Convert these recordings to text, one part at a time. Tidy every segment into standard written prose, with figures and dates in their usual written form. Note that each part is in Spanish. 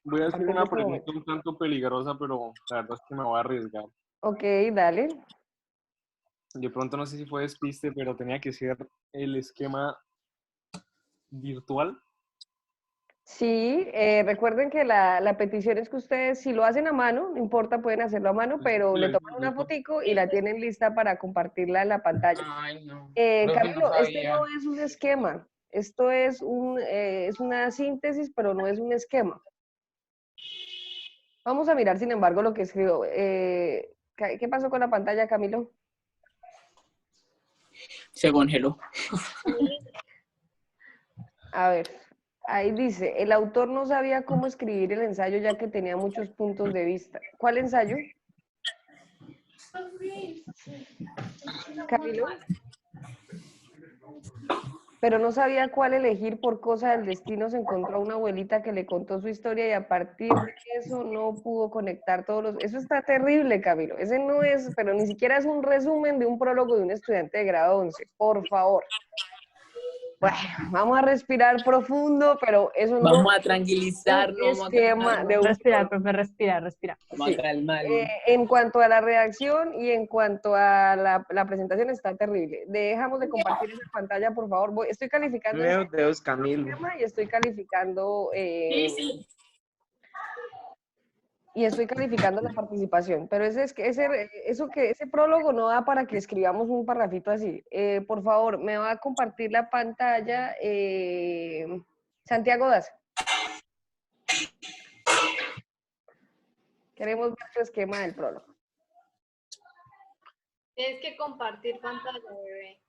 Voy a hacer partir de una este pregunta momento. un tanto peligrosa, pero la verdad es que me voy a arriesgar. Ok, dale. De pronto no sé si fue despiste, pero tenía que ser el esquema virtual. Sí, recuerden que la petición es que ustedes, si lo hacen a mano, no importa, pueden hacerlo a mano, Sí, pero le lo hice toman una bruto. fotico y la tienen lista para compartirla en la pantalla. Ay, no. Profe, no Camilo, este no sabía. es un esquema, esto es una síntesis, pero no es un esquema. Vamos a mirar, sin embargo, lo que escribió. ¿Qué pasó con la pantalla, Camilo? Se congeló. A ver, ahí dice, el autor no sabía cómo escribir el ensayo ya que tenía muchos puntos de vista. ¿Cuál ensayo, Camilo? Pero no sabía cuál elegir por cosa del destino. Se encontró a una abuelita que le contó su historia y a partir de eso no pudo conectar todos los... Eso está terrible, Camilo. Ese no es, pero ni siquiera es un resumen de un prólogo de un estudiante de grado 11. Por favor. Bueno, vamos a respirar profundo, pero eso no Vamos a es un tranquilizarnos, vamos a esquema de calmarnos. un Respirar, prólogo. profe, respira, respira. Vamos a Sí. calmarnos. En cuanto a la redacción y en cuanto a la presentación está terrible. Dejamos de compartir esa pantalla, por favor. Estoy calificando Meu Deus, Camilo. y estoy calificando Sí. la participación. Pero ese prólogo no da para que escribamos un parrafito así. Por favor, me va a compartir la pantalla Santiago Daza. Queremos ver tu esquema del prólogo. Tienes que compartir pantalla, bebé.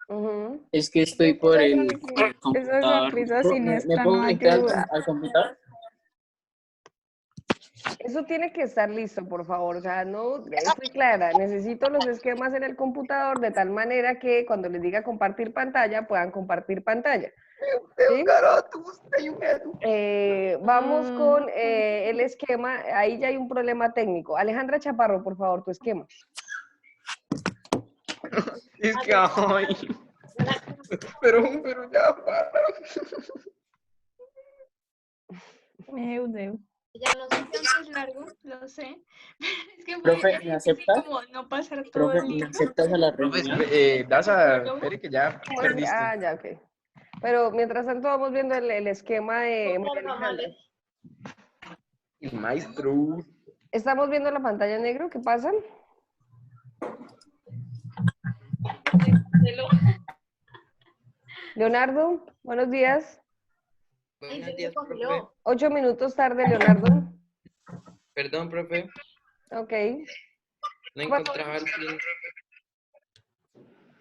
Ujú. Es que estoy por el Esa computador. sonrisa ¿Me siniestra puedo no conectar ayuda. al computador? Eso tiene que estar listo, por favor. O sea, no, estoy clara. Necesito los esquemas en el computador de tal manera que cuando les diga compartir pantalla, puedan compartir pantalla. ¿Sí? Vamos con el esquema. Ahí ya hay un problema técnico. Alejandra Chaparro, por favor, tu esquema. Es que, ay. Pero ya, para. Meu Deus. Ya no sé qué Tanto es largo, lo sé. Es que fue Profe, ¿me difícil aceptas? como no pasar todo Profe, el ¿me libro. aceptas a la Profe, reunión? Daza, espere que ya ¿Cómo es? perdiste. Ah, ya, ok. Pero mientras tanto vamos viendo el esquema de María Alejandra. El maestro. Estamos viendo la pantalla en negro. ¿Qué pasa? Leonardo, buenos días. Buenos días, profe. 8 minutos tarde, Leonardo. Perdón, profe. Ok. No encontraba el pin.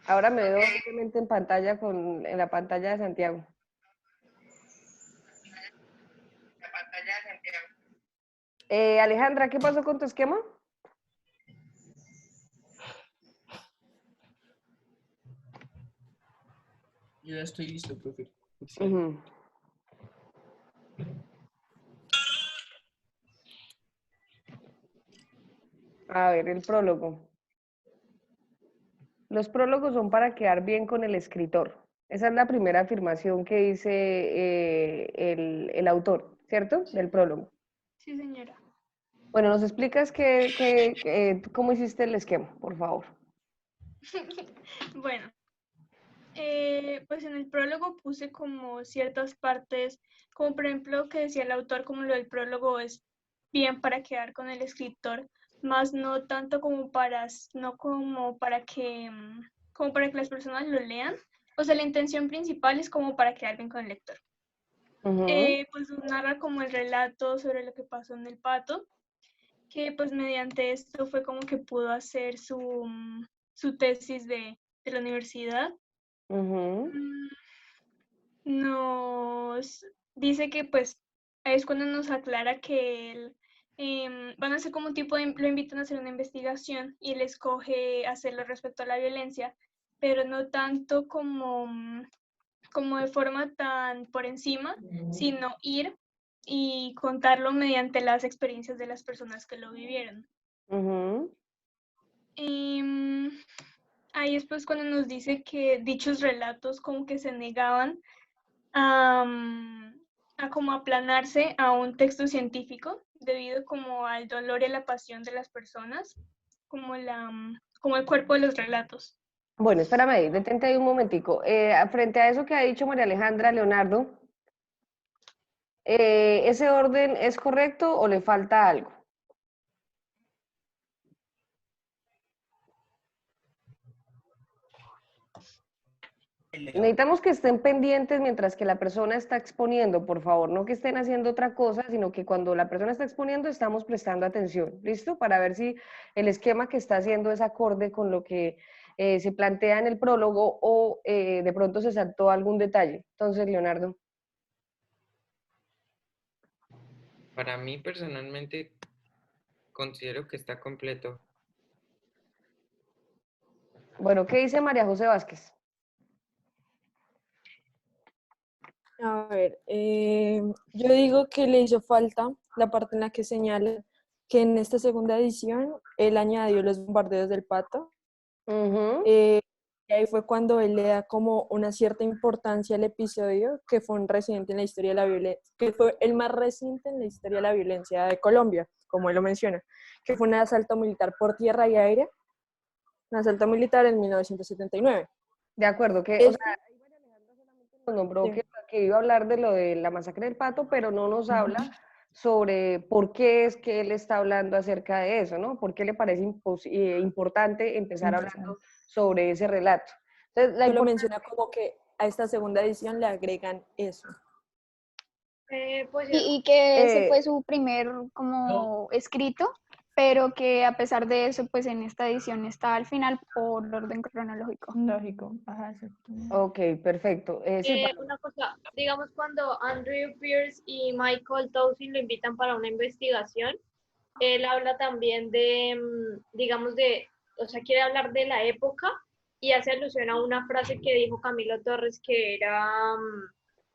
Ahora me veo obviamente en pantalla en la pantalla de Santiago. Alejandra, ¿qué pasó con tu esquema? Yo ya estoy listo, profe. Ujú. A ver, el prólogo. Los prólogos son para quedar bien con el escritor. Esa es la primera afirmación que dice el autor, ¿cierto? Del prólogo. Sí, señora. Bueno, ¿nos explicas cómo hiciste el esquema, por favor? Bueno, pues en el prólogo puse como ciertas partes, como por ejemplo que decía el autor, como lo del prólogo es bien para quedar con el escritor, más no tanto como no como para que las personas lo lean. O sea, la intención principal es como para quedar bien con el lector. Pues narra como el relato sobre lo que pasó en el pato, que pues mediante esto fue como que pudo hacer su tesis de la universidad. Nos dice que pues es cuando nos aclara que van a hacer como un tipo de, lo invitan a hacer una investigación y él escoge hacerlo respecto a la violencia, pero no tanto como de forma tan por encima, sino ir y contarlo mediante las experiencias de las personas que lo vivieron. Ahí es pues cuando nos dice que dichos relatos como que se negaban a como aplanarse a un texto científico debido como al dolor y la pasión de las personas, como el cuerpo de los relatos. Bueno, espérame ahí, detente ahí un momentico. Frente a eso que ha dicho María Alejandra, Leonardo, ¿ese orden es correcto o le falta algo? Necesitamos que estén pendientes mientras que la persona está exponiendo, por favor, no que estén haciendo otra cosa, sino que cuando la persona está exponiendo estamos prestando atención, ¿listo? Para ver si el esquema que está haciendo es acorde con lo que se plantea en el prólogo o de pronto se saltó algún detalle. Entonces, Leonardo. Para mí personalmente considero que está completo. Bueno, ¿qué dice María José Vázquez? A ver, yo digo que le hizo falta la parte en la que señala que en esta segunda edición él añadió los bombardeos del Pato. Ujú. Y ahí fue cuando él le da como una cierta importancia al episodio, que fue un reciente en la historia de la violencia, que fue el más reciente en la historia de la violencia de Colombia, como él lo menciona, que fue un asalto militar por tierra y aire, un asalto militar en 1979. De acuerdo, que, o sea, ahí María Alejandra solamente nos nombró Sí. que iba a hablar de lo de la masacre del Pato, pero no nos habla sobre por qué es que él está hablando acerca de eso, ¿no? ¿Por qué le parece importante empezar hablando sobre ese relato? Entonces, Solo menciona como que a esta segunda edición le agregan eso. Pues Y que ese Eh, fue su primer como escrito, pero que a pesar de eso, pues en esta edición está al final por orden cronológico. Lógico. Ajá, exacto. ok, perfecto. Sí, una cosa, digamos cuando Andrew Pierce y Michael Towson lo invitan para una investigación, él habla también de, digamos, o sea, quiere hablar de la época y hace alusión a una frase que dijo Camilo Torres que era,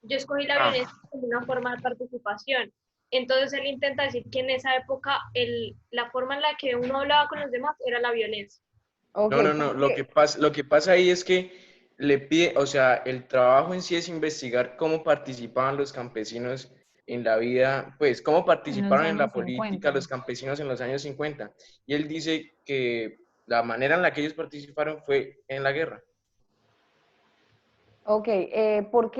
yo escogí la violencia como una forma de participación. Entonces él intenta decir que en esa época la forma en la que uno hablaba con los demás era la violencia. ok, No, lo que pasa ahí es que le pide, o sea, el trabajo en sí es investigar cómo participaban los campesinos en la vida, pues cómo participaron en la años política 50. los campesinos en los años 50. Y él dice que la manera en la que ellos participaron fue en la guerra. ok. ¿Por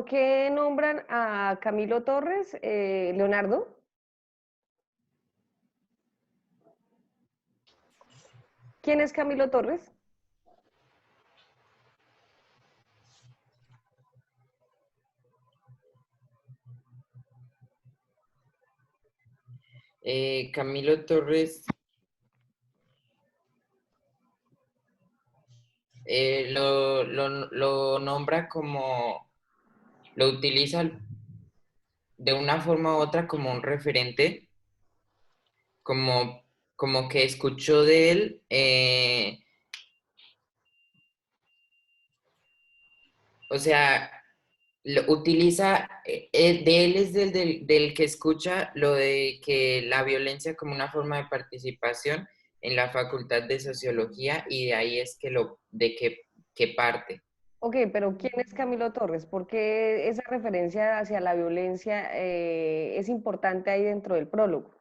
qué nombran a Camilo Torres, Leonardo? ¿Quién es Camilo Torres? Camilo Torres lo nombra como, lo utiliza de una forma u otra como un referente, como que escuchó de él, o sea, utiliza, de él es del que escucha lo de que la violencia como una forma de participación en la Facultad de Sociología y de ahí es que parte. Ok, pero ¿quién es Camilo Torres? ¿Por qué esa referencia hacia la violencia es importante ahí dentro del prólogo?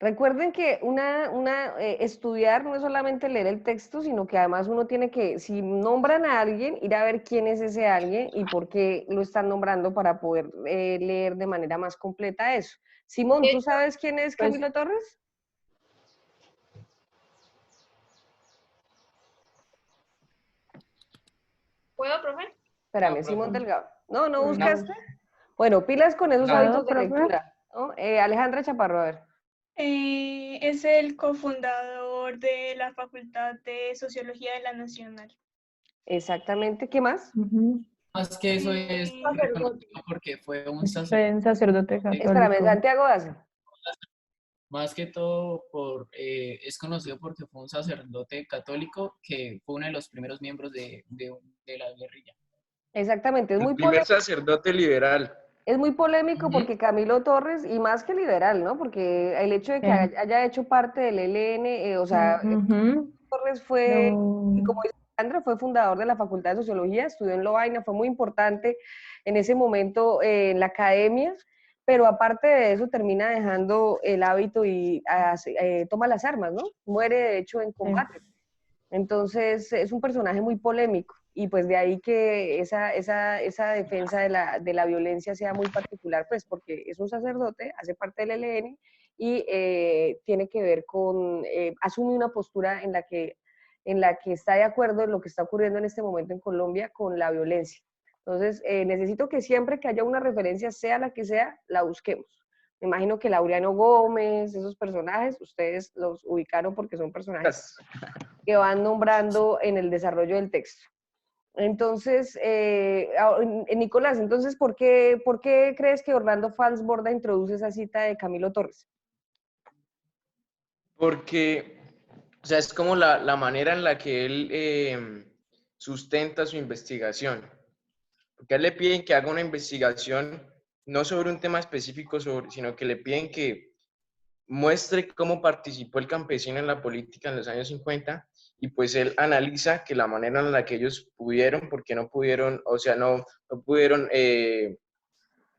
Recuerden que estudiar no es solamente leer el texto, sino que además uno tiene que, si nombran a alguien, ir a ver quién es ese alguien y por qué lo están nombrando para poder leer de manera más completa eso. Simón, ¿tú sabes quién es Pues, Camilo Torres? ¿Puedo, profe? Espérame, No, Simón profe. Delgado. ¿No No. buscaste? Bueno, pilas con esos No. hábitos de ¿Profe? lectura, ¿no? Alejandra Chaparro, a ver. Es el cofundador de la Facultad de Sociología de la Nacional. Exactamente, ¿qué más? Más que eso es reconocido porque fue un sacerdote. Un sacerdote católico. Espérame, Santiago Daza. Más que todo es conocido porque fue un sacerdote católico que fue uno de los primeros miembros de la guerrilla. Exactamente, El primer sacerdote liberal. es muy polémico Ujú. porque Camilo Torres, y más que liberal, ¿no? Porque el hecho de que Sí. haya hecho parte del ELN, o sea, Ujú. Torres fue, y como dice Alejandra, fue fundador de la Facultad de Sociología, estudió en Lovaina, fue muy importante en ese momento en la academia, pero aparte de eso termina dejando el hábito y toma las armas, ¿no? Muere de hecho en combate. Entonces es un personaje muy polémico y pues de ahí que esa defensa de la violencia sea muy particular, pues porque es un sacerdote, hace parte del ELN y tiene que ver con, asume una postura en la que está de acuerdo en lo que está ocurriendo en este momento en Colombia con la violencia. Entonces, necesito que siempre que haya una referencia, sea la que sea, la busquemos. Me imagino que Laureano Gómez, esos personajes, ustedes los ubicaron porque son personajes que van nombrando en el desarrollo del texto. Entonces, Nicolás, entonces, ¿por qué crees que Orlando Falsborda introduce esa cita de Camilo Torres? Porque, o sea, es como la manera en la que él sustenta su investigación. Porque a él le piden que haga una investigación no sobre un tema específico, sino que le piden que muestre cómo participó el campesino en la política en los años 50 y pues él analiza que la manera en la que ellos pudieron, porque no pudieron, o sea, no pudieron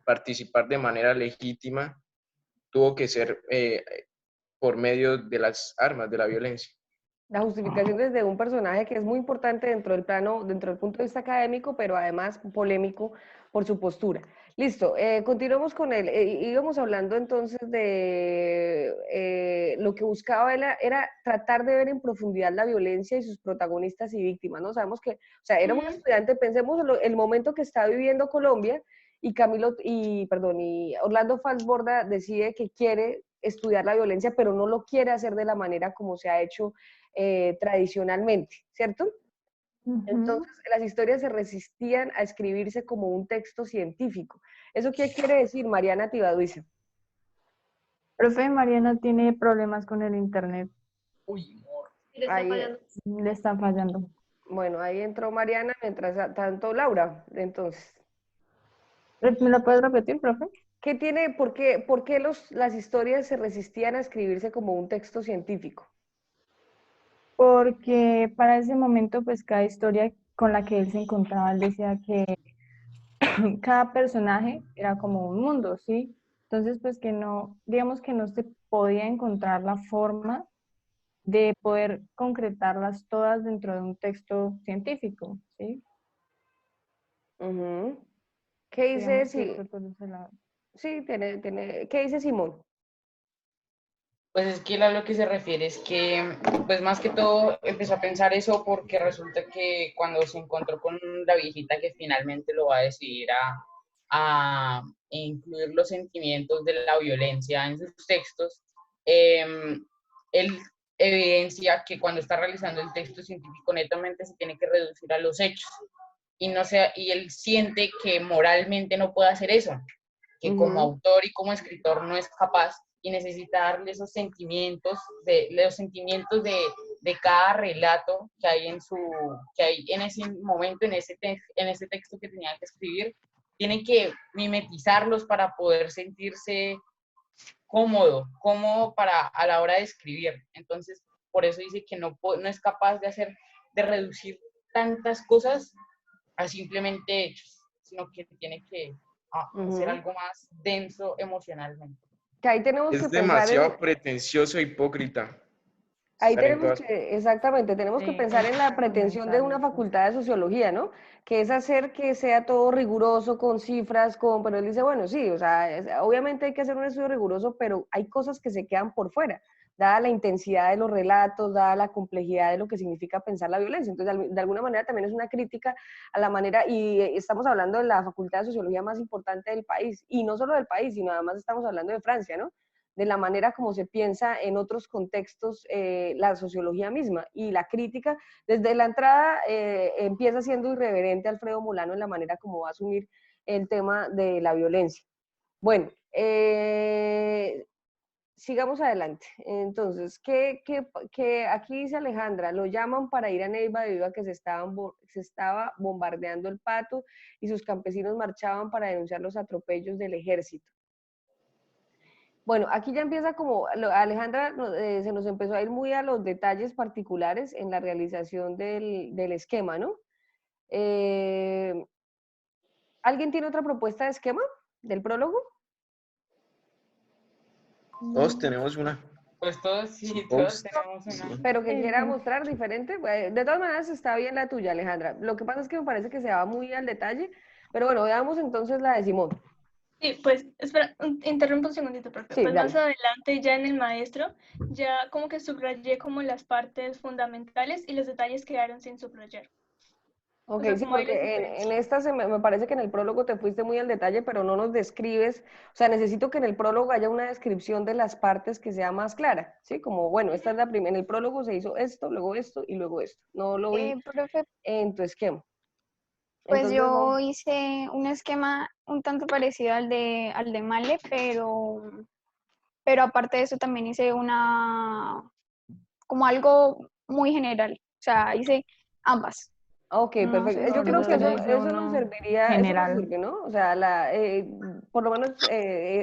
participar de manera legítima, tuvo que ser por medio de las armas, de la violencia. La justificación desde un personaje que es muy importante dentro del plano, dentro del punto de vista académico, pero además polémico por su postura. Listo, continuamos con él. Íbamos hablando entonces de lo que buscaba él era tratar de ver en profundidad la violencia y sus protagonistas y víctimas, ¿no? Sabemos que, o sea, era un estudiante, pensemos en el momento que está viviendo Colombia y y Orlando Falsborda decide que quiere estudiar la violencia, pero no lo quiere hacer de la manera como se ha hecho tradicionalmente, ¿cierto? Entonces, las historias se resistían a escribirse como un texto científico. ¿Eso qué quiere decir, Mariana Tibaduiza? Profe, Mariana tiene problemas con el internet. Uy, amor. Le está fallando. Le está fallando. Bueno, ahí entró Mariana, mientras tanto Laura, entonces. ¿Me lo puedes repetir, profe? ¿Qué tiene, por qué las historias se resistían a escribirse como un texto científico? Porque para ese momento, pues cada historia con la que él se encontraba, él decía que cada personaje era como un mundo, ¿sí? Entonces, pues que no, digamos que no se podía encontrar la forma de poder concretarlas todas dentro de un texto científico, ¿sí? ¿Qué dice Sí, ¿qué dice Simón? Pues es que él a lo que se refiere es que, pues más que todo empezó a pensar eso porque resulta que cuando se encontró con la viejita que finalmente lo va a decidir a incluir los sentimientos de la violencia en sus textos, él evidencia que cuando está realizando el texto científico netamente se tiene que reducir a los hechos y él siente que moralmente no puede hacer eso, que como autor y como escritor no es capaz y necesita darle esos sentimientos, los sentimientos de cada relato que hay en ese momento, en ese texto que tenía que escribir, tiene que mimetizarlos para poder sentirse cómodo a la hora de escribir. Entonces, por eso dice que no es capaz de reducir tantas cosas a simplemente hechos, sino que tiene que hacer algo más denso emocionalmente. Que ahí tenemos Es que demasiado pretencioso e hipócrita. Ahí tenemos que, exactamente, tenemos que pensar en la pretensión de una facultad de sociología, ¿no? Que es hacer que sea todo riguroso, con cifras, pero él dice, bueno, sí, o sea, obviamente hay que hacer un estudio riguroso, pero hay cosas que se quedan por fuera, dada la intensidad de los relatos, dada la complejidad de lo que significa pensar la violencia. Entonces, de alguna manera también es una crítica a la manera, y estamos hablando de la facultad de sociología más importante del país, y no solo del país, sino además estamos hablando de Francia, ¿no? De la manera como se piensa en otros contextos la sociología misma. Y la crítica, desde la entrada, empieza siendo irreverente Alfredo Molano en la manera como va a asumir el tema de la violencia. Bueno, sigamos adelante. Entonces, que aquí dice Alejandra, lo llaman para ir a Neiva debido a que se estaba bombardeando el Pato y sus campesinos marchaban para denunciar los atropellos del ejército. Bueno, aquí ya empieza como, Alejandra se nos empezó a ir muy a los detalles particulares en la realización del esquema, ¿no? ¿Alguien tiene otra propuesta de esquema del prólogo? Todos tenemos una. Pues todos, sí, Todos, todos tenemos una. sí. Pero que quiera Bueno. mostrar diferente. De todas maneras está bien la tuya, Alejandra. Lo que pasa es que me parece que se va muy al detalle. Pero bueno, veamos entonces la de Simón. Sí, pues, espera, interrumpo un segundito, profe. Sí, Pues más dale. adelante, ya en el maestro, ya como que subrayé como las partes fundamentales y los detalles quedaron sin subrayar. Ok, O sea, sí, como ahí las porque en diferencias. esta me parece que en el prólogo te fuiste muy al detalle, pero no nos describes, o sea, necesito que en el prólogo haya una descripción de las partes que sea más clara, ¿sí? Como, bueno, esta es la primera, en el prólogo se hizo esto y luego esto. No lo vi Profe, en tu esquema. pues Entonces, yo hice un esquema un tanto parecido al de Male, pero aparte de eso también hice como algo muy general. O sea, hice ambas. ok, No perfecto. sé si Yo me creo que Entonces explico. hice eso nos uno serviría, eso nos general. sirve, ¿no? O sea, por lo menos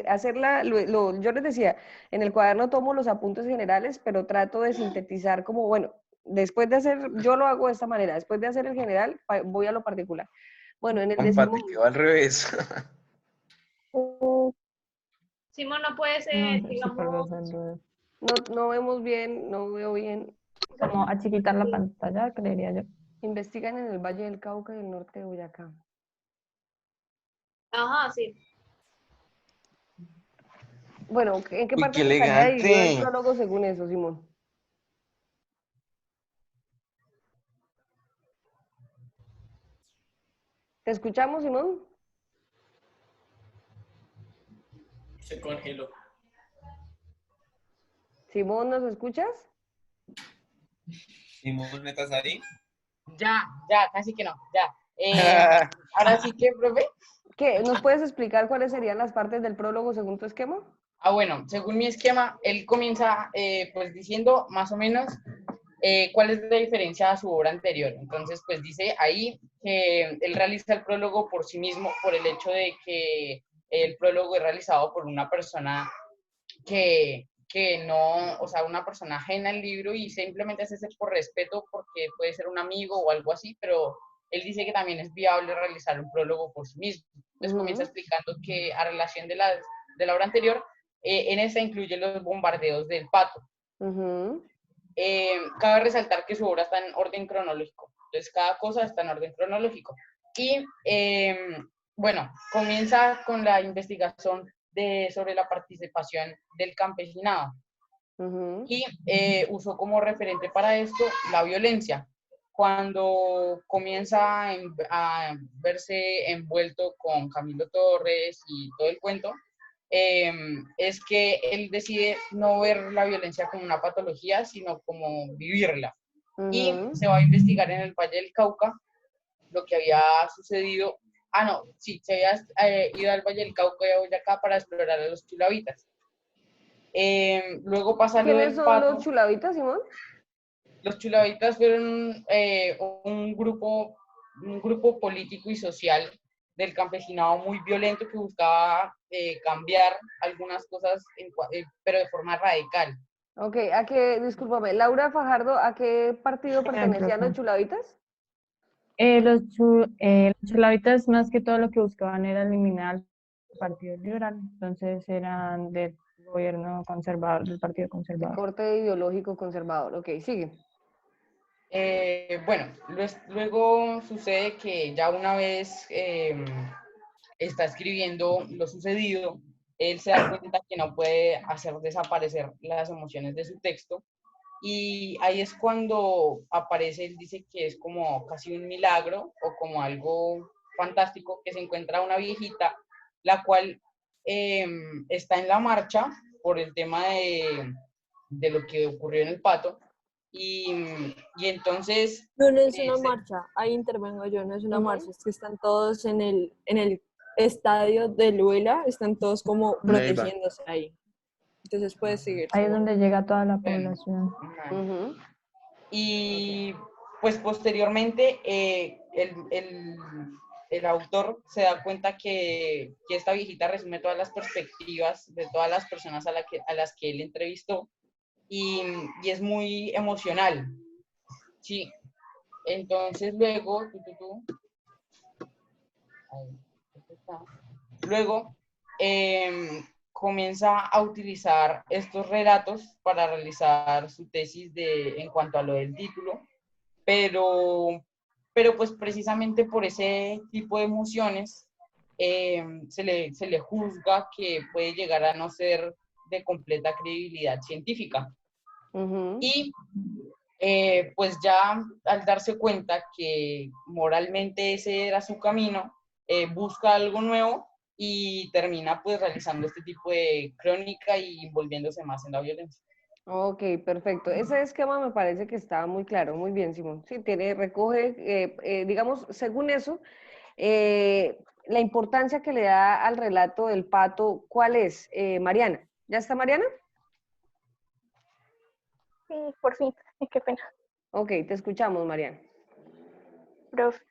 hacerla, yo les decía, en el cuaderno tomo los apuntes generales, pero trato de sintetizar como, bueno, después de hacer, yo lo hago de esta manera, después de hacer el general, voy a lo particular. Bueno, en el de Compa, te Simón, quedó al revés. Simón, no puedes, No sé si por digamos, hacerlo no vemos bien, no veo bien. como achiquitar la pantalla, creería yo. Investigan en el Valle del Cauca y el norte de Boyacá. ajá, sí. Bueno, ¿en qué Uy, qué parte estaría dividido el elegante. prólogo según eso, Simón? ¿Te escuchamos, Simón? Se congeló. Simón, ¿nos escuchas? Simón, ¿estás ahí? Ya, casi que no, ya. Ahora sí que, profe. ¿Qué? ¿Nos puedes explicar cuáles serían las partes del prólogo según tu esquema? Bueno, según mi esquema, él comienza pues diciendo más o menos cuál es la diferencia a su obra anterior. Entonces, pues dice ahí que él realiza el prólogo por sí mismo, por el hecho de que el prólogo es realizado por una persona que no, o sea, una persona ajena al libro y simplemente hace por respeto porque puede ser un amigo o algo así, pero él dice que también es viable realizar un prólogo por sí mismo. Entonces comienza explicando que a relación de la obra anterior, en esta incluye los bombardeos del Pato. Cabe resaltar que su obra está en orden cronológico, entonces cada cosa está en orden cronológico. Y bueno, comienza con la investigación sobre la participación del campesinado y usó como referente para esto la violencia. Cuando comienza a verse envuelto con Camilo Torres y todo el cuento, es que él decide no ver la violencia como una patología, sino como vivirla. Y se va a investigar en el Valle del Cauca lo que había sucedido. No, sí, se había ido al Valle del Cauca y a Boyacá para explorar a los chulavitas. Luego pasa lo ¿Quiénes del son los Pato. chulavitas, Simón? Los chulavitas fueron un grupo político y social del campesinado muy violento que buscaba cambiar algunas cosas, pero de forma radical. Ok, discúlpame, Laura Fajardo, ¿a qué partido pertenecían los chulavitas? Los chulavitas más que todo lo que buscaban era eliminar el Partido Liberal, entonces eran del gobierno conservador, del Partido De Conservador. corte ideológico conservador, ok, sigue. Bueno, luego sucede que ya una vez está escribiendo lo sucedido, él se da cuenta que no puede hacer desaparecer las emociones de su texto y ahí es cuando aparece, él dice que es como casi un milagro o como algo fantástico que se encuentra una viejita, la cual está en la marcha por el tema de lo que ocurrió en el Pato y entonces... No, no es una marcha, ahí intervengo yo, no es una marcha, es que están todos en el estadio de Luela, están todos como protegiéndose ahí. Entonces puedes seguir. Ahí es donde llega toda la Bueno. población. Y pues posteriormente el autor se da cuenta que esta viejita resume todas las perspectivas de todas las personas a las que él entrevistó y es muy emocional. Sí, entonces luego, ahí, está. Luego comienza a utilizar estos relatos para realizar su tesis en cuanto a lo del título, pero pues precisamente por ese tipo de emociones se le juzga que puede llegar a no ser de completa credibilidad científica. Y pues ya al darse cuenta que moralmente ese era su camino, busca algo nuevo y termina pues realizando este tipo de crónica y envolviéndose más en la violencia. Ok, perfecto. Ese esquema me parece que está muy claro, muy bien, Simón. Sí, recoge, digamos, según eso, la importancia que le da al relato del pato, ¿cuál es? Mariana, ¿ya está Mariana? Sí, por fin, qué pena. Ok, te escuchamos, Mariana. Profe,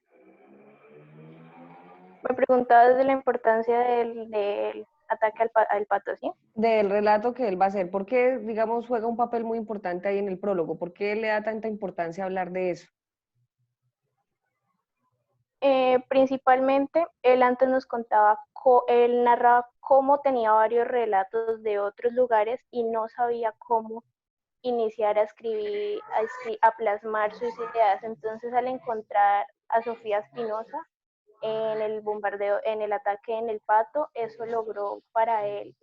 me preguntaba desde la importancia del ataque al pato, ¿sí? Del relato que él va a hacer, ¿por qué, digamos, juega un papel muy importante ahí en el prólogo? ¿Por qué le da tanta importancia hablar de eso? Principalmente, él antes nos contaba, él narraba cómo tenía varios relatos de otros lugares y no sabía cómo iniciar a escribir, a plasmar sus ideas. Entonces, al encontrar a Sofía Espinosa en el bombardeo, en el ataque en el pato, eso logró para él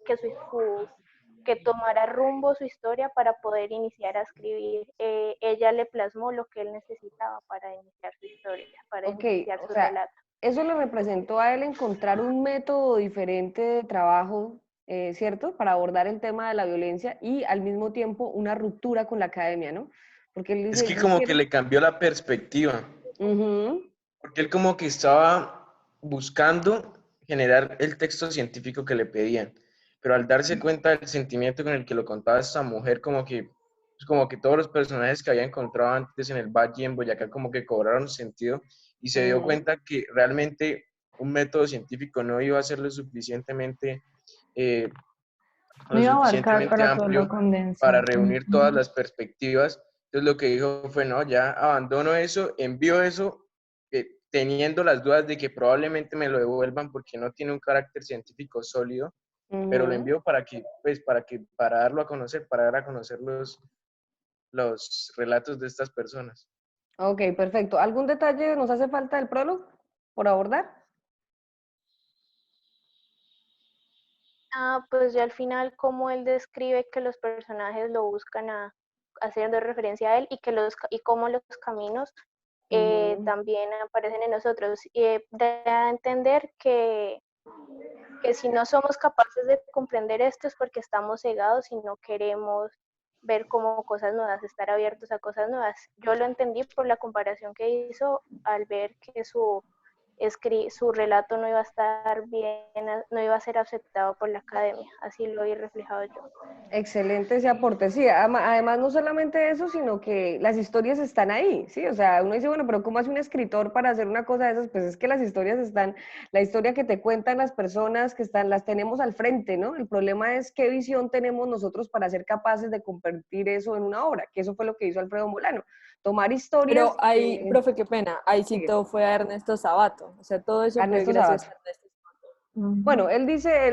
que tomara rumbo su historia para poder iniciar a escribir. Ella le plasmó lo que él necesitaba para iniciar su historia, para iniciar su relato. Eso le representó a él encontrar un método diferente de trabajo, ¿cierto? Para abordar el tema de la violencia y al mismo tiempo una ruptura con la academia, ¿no? Porque él dice, es que como que le cambió la perspectiva. Porque él como que estaba buscando generar el texto científico que le pedían, pero al darse cuenta del sentimiento con el que lo contaba esta mujer, como que todos los personajes que había encontrado antes en el Valle y en Boyacá como que cobraron sentido y se dio cuenta que realmente un método científico no iba a ser lo suficientemente amplio para reunir todas las perspectivas. Entonces lo que dijo fue, no, ya abandono eso, envío eso, teniendo las dudas de que probablemente me lo devuelvan porque no tiene un carácter científico sólido, pero lo envío para darlo a conocer, para dar a conocer los relatos de estas personas. Ok, perfecto. ¿Algún detalle nos hace falta del prólogo por abordar? Pues ya al final, como él describe que los personajes lo buscan haciendo referencia a él y cómo los caminos también aparecen en nosotros. Da a entender que si no somos capaces de comprender esto es porque estamos cegados y no queremos ver como cosas nuevas, estar abiertos a cosas nuevas. Yo lo entendí por la comparación que hizo al ver que su relato no iba a estar bien, no iba a ser aceptado por la academia. Así lo vi reflejado yo. Excelente ese aporte, sí, además no solamente eso, sino que las historias están ahí, sí, o sea, uno dice, bueno, pero ¿cómo hace un escritor para hacer una cosa de esas? Pues es que las historias están, la historia que te cuentan las personas que están, las tenemos al frente, ¿no? El problema es qué visión tenemos nosotros para ser capaces de convertir eso en una obra, que eso fue lo que hizo Alfredo Molano, tomar historias... Pero ahí, profe, qué pena, ahí sí todo fue a Ernesto Sabato, o sea, todo eso fue gracias a Ernesto Sabato. Bueno, él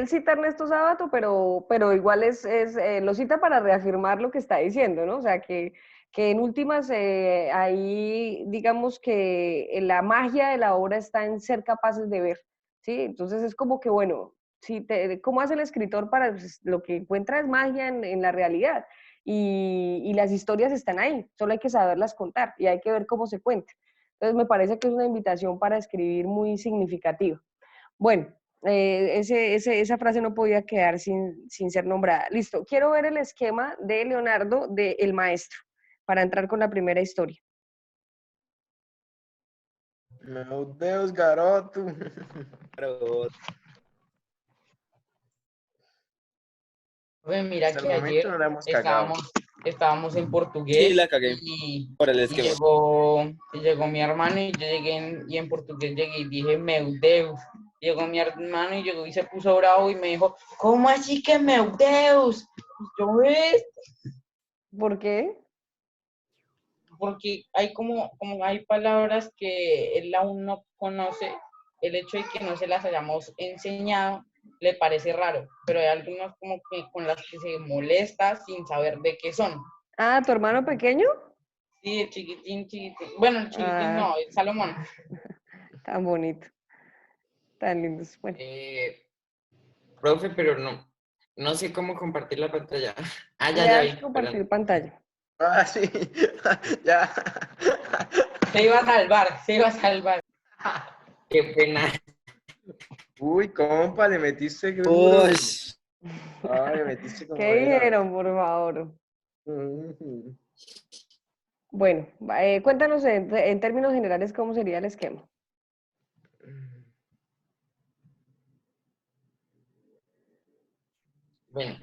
cita a Ernesto Sabato, pero igual lo cita para reafirmar lo que está diciendo, ¿no? O sea, que en últimas ahí digamos que la magia de la obra está en ser capaces de ver, ¿sí? Entonces es como que, bueno, ¿cómo hace el escritor para pues, lo que encuentra es magia en la realidad? Y las historias están ahí, solo hay que saberlas contar y hay que ver cómo se cuenta. Entonces me parece que es una invitación para escribir muy significativa. Bueno, esa frase no podía quedar sin ser nombrada. Listo, quiero ver el esquema de Leonardo de El Maestro, para entrar con la primera historia. Meu Deus, garoto! Pues mira Hasta que el ayer momento no la hemos cagado. estábamos en Sí, portugués la cagué y, por el y esquema. llegó mi hermano y yo llegué y en portugués llegué y dije meu Deus. Llegó mi hermano y llegó y se puso bravo y me dijo, ¿cómo así que meu Deus? Y yo, ¿ves? ¿Por qué? Porque hay como hay palabras que él aún no conoce, el hecho de que no se las hayamos enseñado le parece raro, pero hay algunos como que con las que se molesta sin saber de qué son. Ah, ¿tu hermano pequeño? Sí, el chiquitín, chiquitín. Bueno, el chiquitín Ah, no, el Salomón. tan bonito, tan lindo. Bueno, Profe, pero no sé cómo compartir la pantalla. Ah, le ya das vi, compartir perdón. pantalla. Ah, sí, ya. Se iba a salvar, se iba a salvar. Qué pena. Uy, compa, le metiste duro. Uy, Ay, le metiste como ¿Qué era. dijeron, por favor? Ujú. Bueno, cuéntanos en términos generales cómo sería el esquema. Bueno,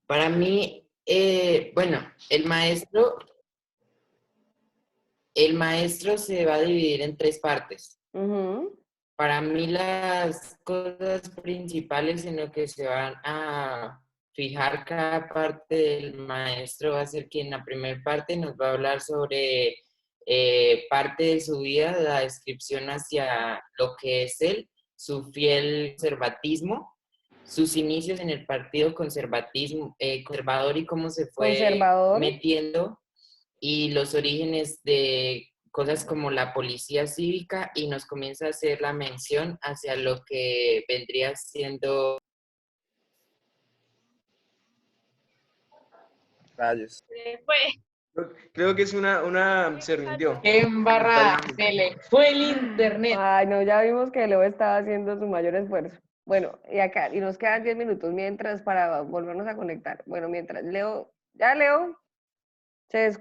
para mí, bueno, el maestro se va a dividir en tres partes. Ujú, Para mí las cosas principales en lo que se van a fijar cada parte del maestro va a ser que en la primera parte nos va a hablar sobre parte de su vida, la descripción hacia lo que es él, su fiel conservatismo, sus inicios en el partido conservador y cómo se fue conservador. metiendo y los orígenes de cosas como la policía cívica y nos comienza a hacer la mención hacia lo que vendría siendo rayos. Fue. Creo que es se rindió. ¡Qué Me está embarrada! diciendo. Se le fue el internet. Ay, no, ya vimos que Leo estaba haciendo su mayor esfuerzo. Bueno, y nos quedan 10 minutos mientras para volvernos a conectar. Bueno, mientras Leo, ya Leo, se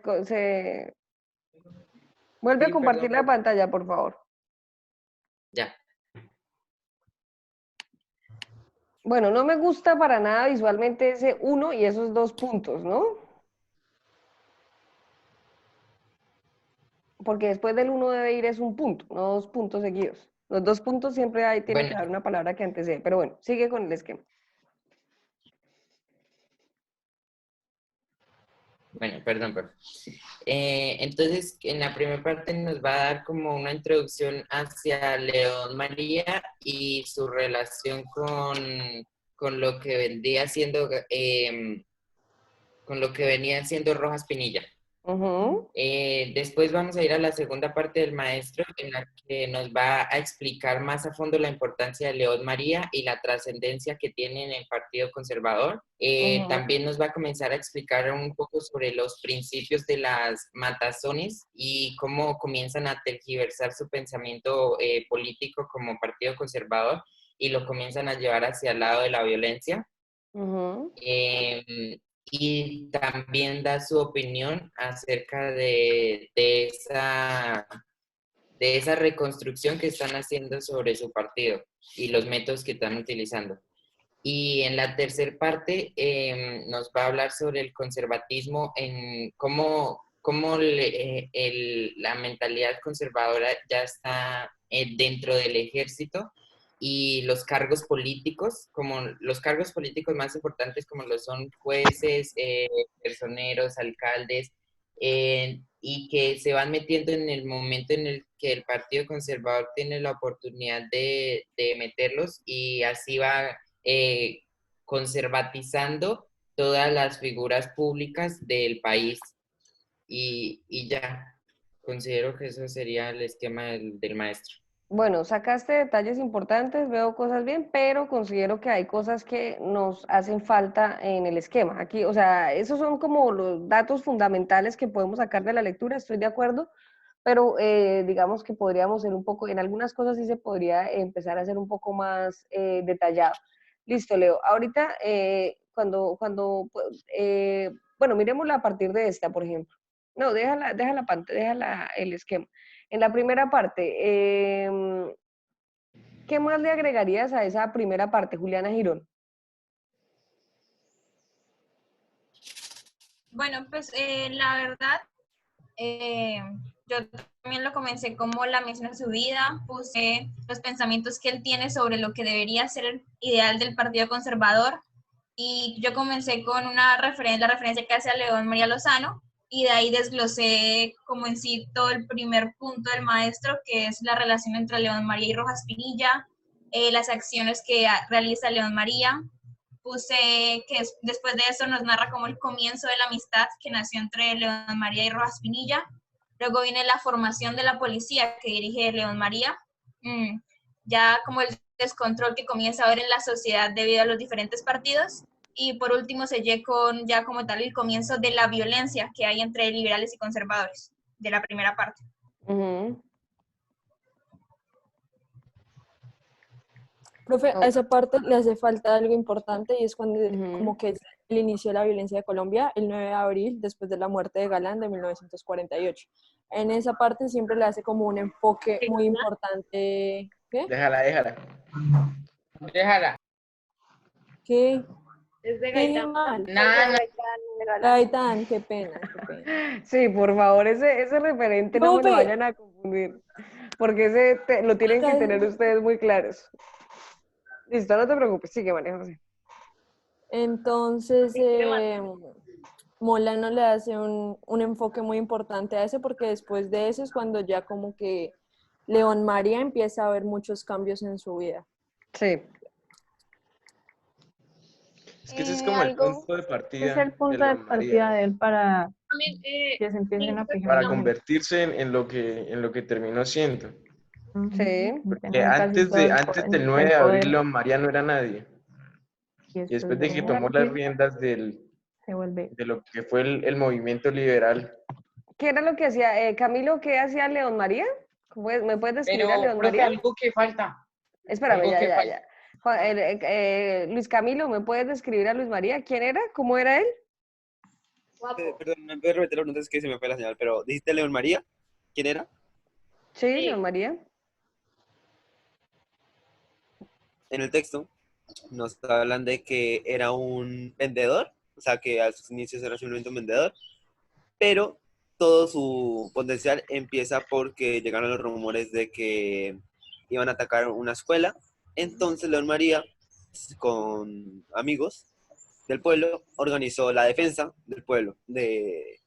vuelve a Sí, perdón, compartir la profe. pantalla, por favor. Ya. Bueno, no me gusta para nada visualmente ese 1 y esos 2 puntos, ¿no? Porque después del 1 debe ir es un punto, no 2 puntos seguidos. Los 2 puntos siempre tiene que Bueno, haber una palabra que antecede. Pero bueno, sigue con el esquema. bueno, perdón, profe. Entonces, en la primera parte nos va a dar como una introducción hacia León María y su relación con lo que vendría siendo, con lo que venía siendo Rojas Pinilla. Ujú, Después vamos a ir a la segunda parte del maestro, en la que nos va a explicar más a fondo la importancia de León María y la trascendencia que tiene en el Partido Conservador. ujú. También nos va a comenzar a explicar un poco sobre los principios de las matazones y cómo comienzan a tergiversar su pensamiento político como Partido Conservador y lo comienzan a llevar hacia el lado de la violencia. Ujú. Em, y también da su opinión acerca de esa reconstrucción que están haciendo sobre su partido y los métodos que están utilizando. Y en la tercera parte nos va a hablar sobre el conservatismo, en cómo la mentalidad conservadora ya está dentro del ejército y los cargos políticos, como los cargos políticos más importantes como lo son jueces, personeros, alcaldes, y que se van metiendo en el momento en el que el Partido Conservador tiene la oportunidad de meterlos y así va conservatizando todas las figuras públicas del país. Y ya, considero que eso sería el esquema del maestro. Bueno, sacaste detalles importantes, veo cosas bien, pero considero que hay cosas que nos hacen falta en el esquema. Aquí, o sea, esos son como los datos fundamentales que podemos sacar de la lectura, estoy de acuerdo, pero digamos que podríamos ser un poco, en algunas cosas sí se podría empezar a ser un poco más detallado. Listo, Leo. Ahorita, bueno, miremosla a partir de esta, por ejemplo. No, déjala el esquema. En la primera parte, ¿qué más le agregarías a esa primera parte, Juliana Girón? Bueno, pues la verdad, yo también lo comencé como la misma en su vida, puse los pensamientos que él tiene sobre lo que debería ser el ideal del Partido Conservador, y yo comencé con la referencia que hace a León María Lozano, y de ahí desglosé como en sí todo el primer punto del maestro, que es la relación entre León María y Rojas Pinilla, las acciones que realiza León María. Puse que después de eso nos narra como el comienzo de la amistad que nació entre León María y Rojas Pinilla. Luego viene la formación de la policía que dirige León María. Ya como el descontrol que comienza a haber en la sociedad debido a los diferentes partidos. Y por último sellé con ya como tal el comienzo de la violencia que hay entre liberales y conservadores, de la primera parte. Profe, a esa parte le hace falta algo importante y es cuando como que es el inicio de la violencia de Colombia, el 9 de abril, después de la muerte de Galán de 1948. En esa parte siempre le hace como un enfoque muy importante. ¿Qué? Déjala. ¿Qué? Es de ¿Qué dije Gaitán. mal? Nada, Gaitán, qué pena. Sí, por favor, ese referente no me lo Profe. vayan a confundir, porque lo tienen que tener ustedes muy claros. Listo, no te preocupes, sigue, María José. Entonces, Molano le hace un enfoque muy importante a ese, porque después de eso es cuando ya como que León María empieza a ver muchos cambios en su vida. Sí. Es que ese es como el punto de partida. Es el punto de partida de él para que se empiecen a fijar. Para convertirse en lo que terminó siendo. Sí. Porque antes del 9 de abril, León María no era nadie. Y después de que tomó las riendas de lo que fue el movimiento liberal. ¿Qué era lo que hacía? Camilo, ¿qué hacía León María? ¿Me puedes describir a León María? Algo que falta. Espérame, ya. Luis Camilo, ¿me puedes describir a Luis María? ¿Quién era? ¿Cómo era él? Perdón, ¿me puedes repetir la pregunta? Es que se me fue la señal, pero ¿dijiste León María? ¿Quién era? Sí, León María. En el texto nos hablan de que era un vendedor, o sea, que a sus inicios era simplemente un vendedor, pero todo su potencial empieza porque llegaron los rumores de que iban a atacar una escuela. Entonces León María, con amigos del pueblo, organizó la defensa del pueblo, de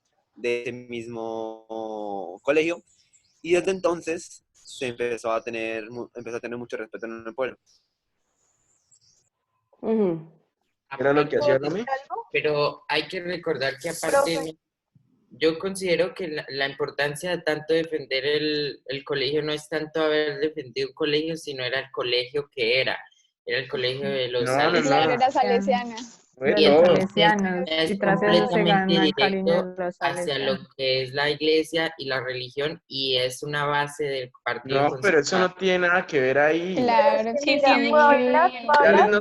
ese mismo colegio, y desde entonces se empezó a tener mucho respeto en el pueblo. ¿Era lo que hacía Rami? Pero hay que recordar que aparte, yo considero que la importancia de tanto defender el colegio no es tanto haber defendido un colegio, sino era el colegio que era el colegio de los salesianos. Claro, era salesiana. Y salesianos, es y tras eso se completamente gana el cariño directo de los hacia lo salesianos. que es la iglesia y la religión, y es una base del partido No, pero eso no tiene nada que ver ahí. Claro que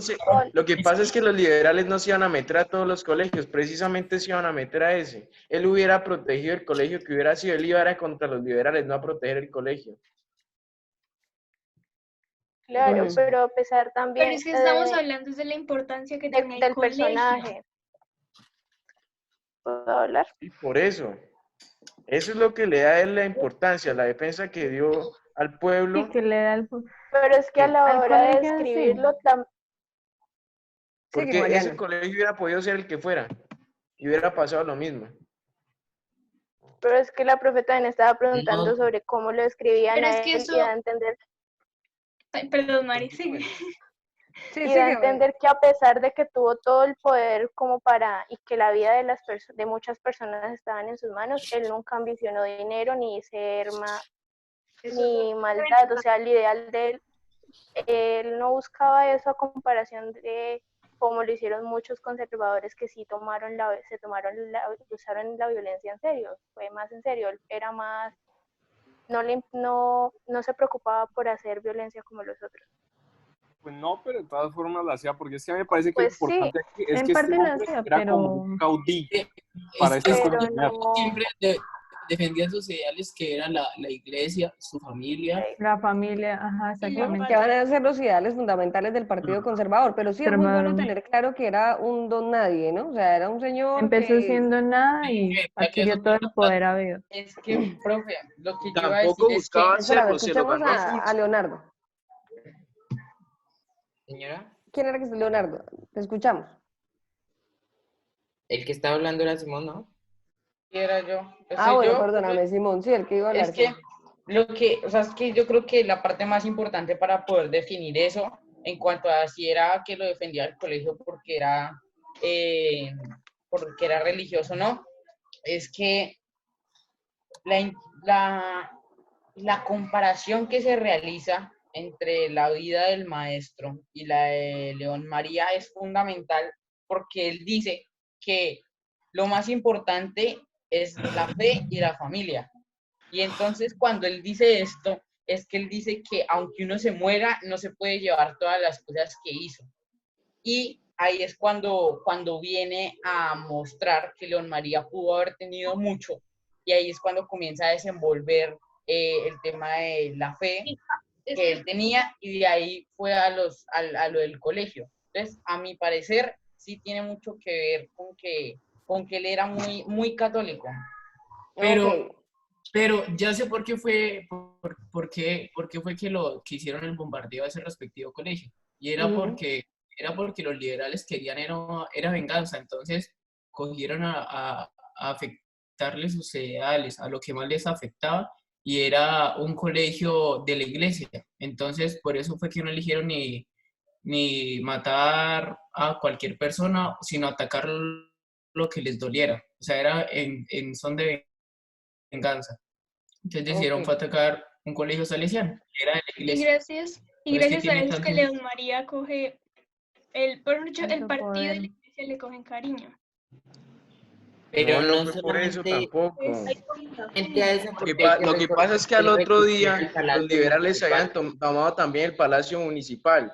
sí. Lo que pasa es que los liberales no se iban a meter a todos los colegios, precisamente se iban a meter a ese. Él hubiera protegido el colegio que hubiera sido, él iba contra los liberales, no a proteger el colegio. Claro, pero a pesar también Pero es que estamos hablando de la importancia que tiene del el colegio. personaje. ¿Puedo hablar? Y por eso es lo que le da a él la importancia, la defensa que dio al pueblo. Sí, que le da Pero es que a la al hora de colegio, sí. escribirlo Porque ese colegio hubiera podido ser el que fuera y hubiera pasado lo mismo. Pero es que la profe también estaba preguntando sobre cómo lo escribían Pero a es él que eso... y da a entender. Ay, perdón, Mari, sí. Y da a entender que a pesar de que tuvo todo el poder como y que la vida de muchas personas estaban en sus manos, él nunca ambicionó dinero ni ser ni maldad, o sea, el ideal de él no buscaba eso a comparación de como lo hicieron muchos conservadores que sí usaron la violencia en serio, fue más en serio, él era más, no se preocupaba por hacer violencia como los otros. Pues no, pero de todas formas la hacía, porque es que a mí me parece que Pues lo importante aquí es en que parte este la hombre hacía, era pero... como un caudillo para esta comunidad. Siempre defendían sus ideales que eran la iglesia, su familia. La familia, ajá, exactamente. Que van a ser los ideales fundamentales del Partido Conservador, pero sí es muy bueno tener claro que era un don nadie, ¿no? O sea, era un señor Empezó que... siendo nada y adquirió todo el poder habido. Es que, profe, lo que yo iba a Tampoco decir es que... buscaba Espérame, hacerlo, se lo escuchemos ganó a a pulso. Leonardo. Señora, ¿Quién era que es Leonardo? Te escuchamos. el que estaba hablando era Simón, ¿no? Sí, era yo. Ah, bueno, yo, perdóname, Simón, sí, el que iba a hablar. Es que o sea, es que yo creo que la parte más importante para poder definir eso, en cuanto a si era que lo defendía el colegio porque era religioso o no, es que la comparación que se realiza entre la vida del maestro y la de León María es fundamental porque él dice que lo más importante es la fe y la familia. Y entonces cuando él dice esto, es que él dice que aunque uno se muera, no se puede llevar todas las cosas que hizo. Y ahí es cuando viene a mostrar que León María pudo haber tenido mucho. Y ahí es cuando comienza a desenvolver el tema de la fe que él tenía, y de ahí fue a lo del colegio. Entonces, a mi parecer, sí tiene mucho que ver con que él era muy, muy católico. Pero ya sé por qué fue, por qué fue que hicieron el bombardeo a ese respectivo colegio. Y era porque los liberales querían era venganza. Entonces cogieron a afectarle sus ideales, a lo que más les afectaba, y era un colegio de la iglesia. Entonces por eso fue que no eligieron ni matar a cualquier persona, sino atacar lo que les doliera. O sea, era en son de venganza. Entonces decidieron fue atacar un colegio salesiano, que era de la iglesia. Y gracias a eso es que León María coge, por mucho, el partido y la iglesia le cogen cariño. Pero No fue por eso tampoco. Lo Lo que pasa es que al otro día los liberales se habían tomado también el Palacio Municipal.